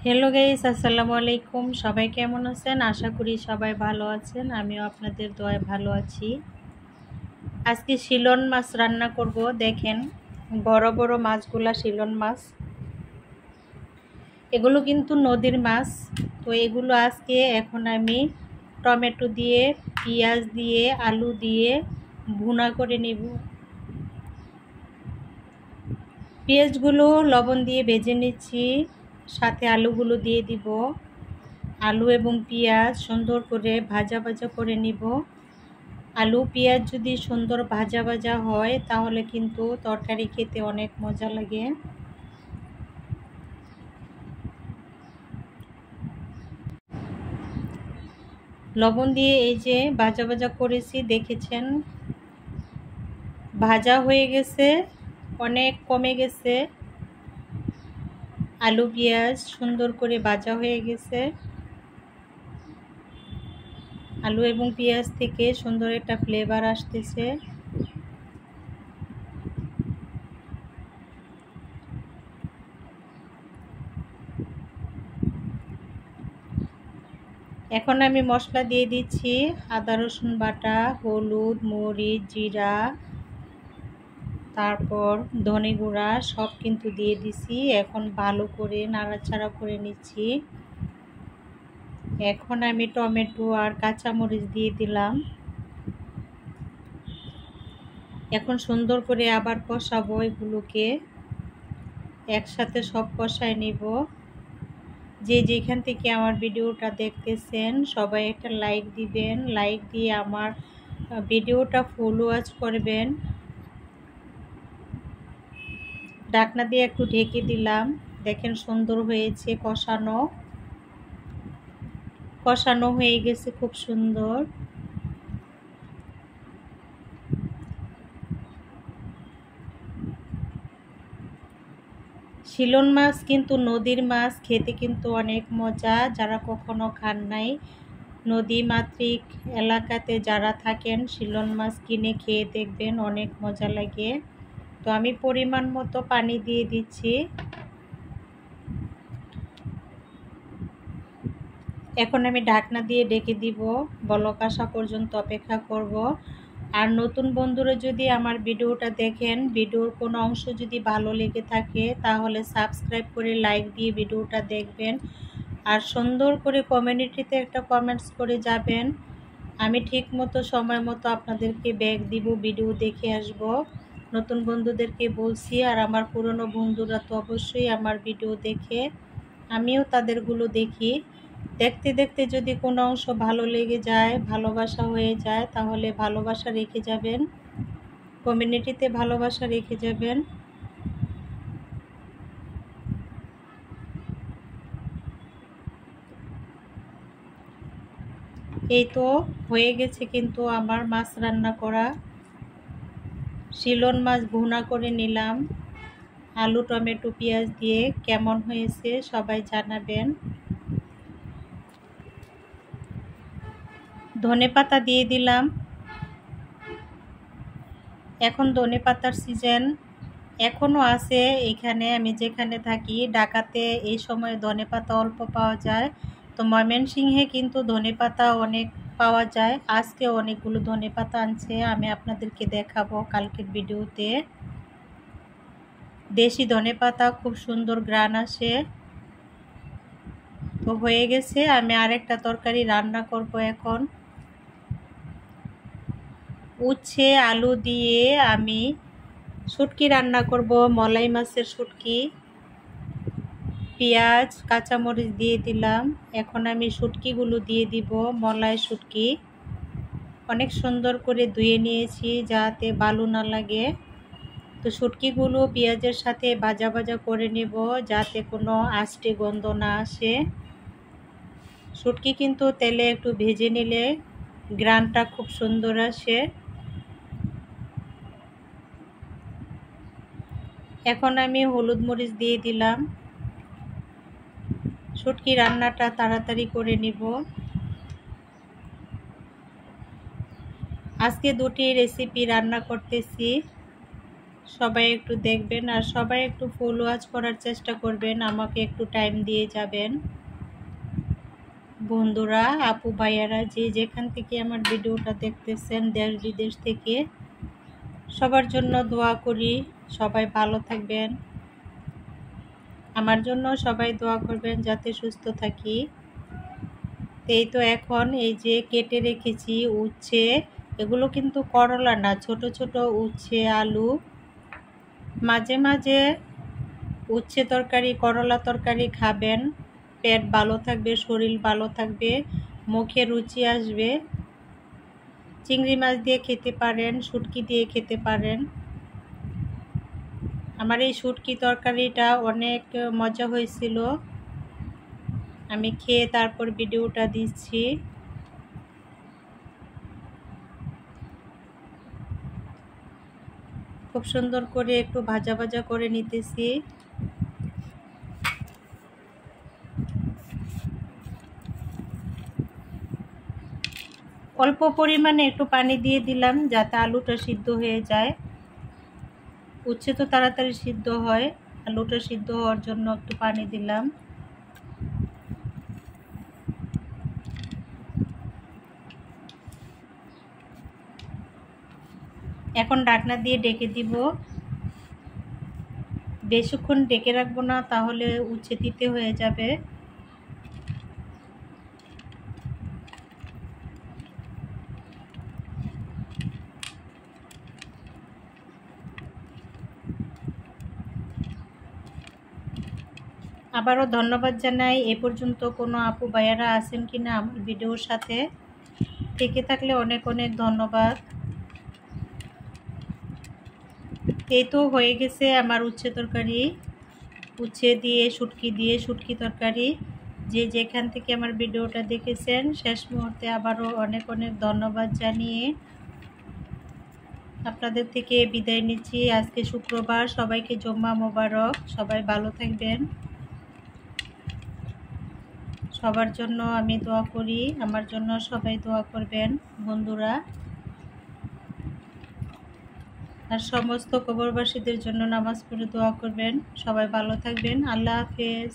Hello guys, আসসালামু আলাইকুম। সবাই কেমন আছেন? আশা করি সবাই ভালো আছেন। আমিও আপনাদের দোয়ায় ভালো আছি। আজকে শিলন মাছ রান্না করব। দেখেন, বড় বড় মাছগুলা শিলন মাছ। এগুলো কিন্তু নদীর মাছ। তো এগুলো আজকে এখন আমি টমেটো দিয়ে, পেঁয়াজ দিয়ে, আলু দিয়ে ভুনা করে নেব। পেঁয়াজগুলো লবণ দিয়ে ভেজে নিচ্ছি, সাথে আলুগুলো দিয়ে দিব। আলু এবং পেঁয়াজ সুন্দর করে ভাজা ভাজা করে নিব। আলু পেঁয়াজ যদি সুন্দর ভাজা ভাজা হয় তাহলে কিন্তু তরকারি খেতে অনেক মজা লাগে। লবণ দিয়ে এই যে ভাজা ভাজা করেছি, দেখেছেন ভাজা হয়ে গেছে, অনেক কমে গেছে। আলু পেঁয়াজ সুন্দর করে ভাজা হয়ে গেছে। আলু এবং পেঁয়াজ থেকে সুন্দর একটা ফ্লেভার আসতেছে। এখন আমি মশলা দিয়ে দিচ্ছি, আদা রসুন বাটা, হলুদ, মরিচ, জিরা, তারপর ধনে গুঁড়া সব কিন্তু দিয়ে দিছি। এখন ভালো করে নাড়াচাড়া করে নিচ্ছি। এখন আমি টমেটো আর কাঁচামরিচ দিয়ে দিলাম। এখন সুন্দর করে আবার কষাবো এগুলোকে, একসাথে সব কষায় নিব। যে যেখান থেকে আমার ভিডিওটা দেখতেছেন সবাই একটা লাইক দিবেন, লাইক দিয়ে আমার ভিডিওটা ফুল ওয়াচ করবেন। ঢাকনা দিয়ে একটু ঢেকে দিলাম। দেখেন সুন্দর হয়েছে, কষানো হয়ে গেছে খুব সুন্দর। শিলন মাছ কিন্তু নদীর মাছ, খেতে কিন্তু অনেক মজা। যারা কখনো খান নাই, নদী মাতৃক এলাকাতে যারা থাকেন শিলন মাছ কিনে খেয়ে দেখবেন, অনেক মজা লাগে। তো আমি পরিমাণ মতো পানি দিয়ে দিচ্ছি। এখন আমি ঢাকনা দিয়ে ঢেকে দিব, বলক আসা পর্যন্ত অপেক্ষা করব। আর নতুন বন্ধুরা যদি আমার ভিডিওটা দেখেন, ভিডিওর কোনো অংশ যদি ভালো লেগে থাকে তাহলে সাবস্ক্রাইব করে লাইক দিয়ে ভিডিওটা দেখবেন। আর সুন্দর করে কমিউনিটিতে একটা কমেন্টস করে যাবেন। আমি ঠিক মতো সময় মতো আপনাদেরকে ব্যাক দিব, ভিডিও দেখে আসব। নতুন বন্ধুদেরকে বলছি, আর আমার পুরনো বন্ধুরা তো অবশ্যই আমার ভিডিও দেখে, আমিও তাদেরগুলো দেখি। দেখতে দেখতে যদি কোনো অংশ ভালো লেগে যায়, ভালোবাসা হয়ে যায়, তাহলে ভালোবাসা রেখে যাবেন, কমিউনিটিতে ভালোবাসা রেখে যাবেন। এই তো হয়ে গেছে কিন্তু আমার মাছ রান্না করা। শিলন মাছ ভুনা করে নিলাম আলু টমেটো পেঁয়াজ দিয়ে। কেমন হয়েছে সবাই জানাবেন। ধনেপাতা দিয়ে দিলাম। এখন ধনেপাতার সিজন এখনও আছে। এখানে আমি যেখানে থাকি ঢাকাতে এই সময় ধনেপাতা অল্প পাওয়া যায়। তো ময়মনসিংহে কিন্তু ধনেপাতা অনেক পাওয়া যায়। আজকে অনেকগুলো ধনেপাতা আনছে, আমি আপনাদেরকে দেখাবো কালকের ভিডিওতে। দেশি ধনেপাতা, খুব সুন্দর ঘ্রাণ আসে। তো হয়ে গেছে, আমি আরেকটা তরকারি রান্না করব এখন। উচ্ছে আলু দিয়ে আমি শুটকি রান্না করব, মলাই মাছের শুটকি। পেঁয়াজ কাঁচামরিচ দিয়ে দিলাম। এখন আমি শুটকিগুলো দিয়ে দিব, মলাই শুটকি। অনেক সুন্দর করে ধুয়ে নিয়েছি যাতে বালু না লাগে। তো শুটকিগুলো পেঁয়াজের সাথে ভাজা ভাজা করে নেব যাতে কোনো আষ্টে গন্ধ না আসে। শুটকি কিন্তু তেলে একটু ভেজে নিলে ঘ্রাণটা খুব সুন্দর আসে। এখন আমি হলুদ মরিচ দিয়ে দিলাম। শুটকি রান্নাটা তাড়াতাড়ি করে নিব। আজকে দুটি রেসিপি রান্না করতেছি। সবাই একটু দেখবেন আর সবাই একটু ফুল ওয়াচ করার চেষ্টা করবেন, আমাকে একটু টাইম দিয়ে যাবেন। বন্ধুরা, আপু ভাইয়ারা যে যেখান থেকে আমার ভিডিওটা দেখতেছেন, দেশ বিদেশ থেকে, সবার জন্য দোয়া করি, সবাই ভালো থাকবেন। আমার জন্য সবাই দোয়া করবেন যাতে সুস্থ থাকি। এই তো এখন এই যে কেটে রেখেছি উচ্ছে, এগুলো কিন্তু করলা না, ছোট ছোট উচ্ছে আলু। মাঝে মাঝে উচ্ছে তরকারি করলা তরকারি খাবেন, পেট ভালো থাকবে, শরীর ভালো থাকবে, মুখে রুচি আসবে। চিংড়ি মাছ দিয়ে খেতে পারেন, শুটকি দিয়ে খেতে পারেন। আমার এই শুটকি তরকারিটা অনেক মজা হয়েছিল, আমি খেয়ে তারপর ভিডিওটা দিচ্ছি। খুব সুন্দর করে একটু ভাজা ভাজা করে নিতেছি। অল্প পরিমাণে একটু পানি দিয়ে দিলাম যাতে আলুটা সিদ্ধ হয়ে যায়। উচ্ছে তো তাড়াতাড়ি সিদ্ধ হয়, আলুটা সিদ্ধ হওয়ার জন্য একটু পানি দিলাম। এখন ঢাকনা দিয়ে ঢেকে দিব। বেশিক্ষণ ঢেকে রাখবো না, তাহলে উচ্ছে তিতে হয়ে যাবে। আবারও ধন্যবাদ জানাই, এ পর্যন্ত কোনো আপু ভাইয়ারা আছেন কিনা আমার ভিডিওর সাথে, থেকে থাকলে অনেক অনেক ধন্যবাদ। এই তো হয়ে গেছে আমার উচ্ছে তরকারি, উচ্ছে দিয়ে শুটকি তরকারি। যে যেখান থেকে আমার ভিডিওটা দেখেছেন, শেষ মুহূর্তে আবারও অনেক অনেক ধন্যবাদ জানিয়ে আপনাদের থেকে বিদায় নিচ্ছি। আজকে শুক্রবার, সবাইকে জুম্মা মোবারক, সবাই ভালো থাকবেন। সবার জন্য আমি দোয়া করি, আমার জন্য সবাই দোয়া করবেন বন্ধুরা। আর সমস্ত কবরবাসীদের জন্য নামাজ পড়ে দোয়া করবেন। সবাই ভালো থাকবেন। আল্লাহ হাফেজ।